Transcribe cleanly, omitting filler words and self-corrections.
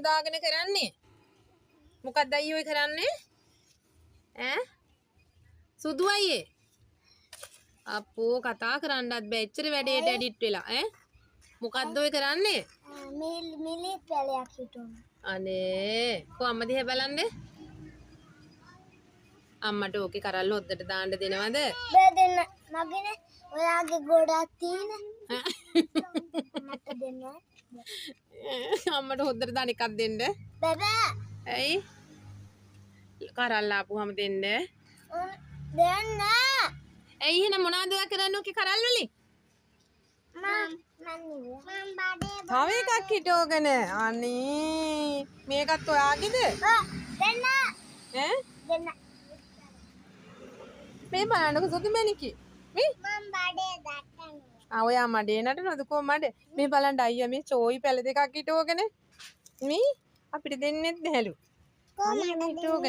දාගෙන කරන්නේ මොකක්ද අයියෝ ඔය කරන්නේ ඈ සුදු අයියේ අපෝ කතා කරන්නත් බෑ එච්චර වැඩේට ඇඩිට් වෙලා ඈ මොකක්ද ඔය කරන්නේ මිලිත් පැලයක් හිටුණා අනේ කො අම්ම දිහා බලන්නේ අම්මට ඕකේ කරල්ල හොද්දට දාන්න දෙනවද බෑ දෙන්න මගේනේ ඔයාගේ ගොඩක් තියෙන මට දෙන්න අම්මට හොද්දට දාන එකක් දෙන්න බෑ ඇයි කරල්ල ආපුවම දෙන්න දෙන්න ඇයි එහෙනම් මොනවද ඔයා කරන්නේ ඕකේ කරල් වලින් මම බඩේ තව එකක් හිටෝගෙන අනේ මේකත් ඔයාගේද දෙන්න ඈ දෙන්න මේ බලන්නකො සුදු මැණිකි මේ මම බඩේ දැක්කනේ ඔයා මඩේ නටනවද කො මඩ මේ බලන්න අයියා මේ චෝයි පැල දෙකක් හිටෝගෙන මේ අපිට දෙන්නෙත් නැහැලු කොහමද හිටෝගෙන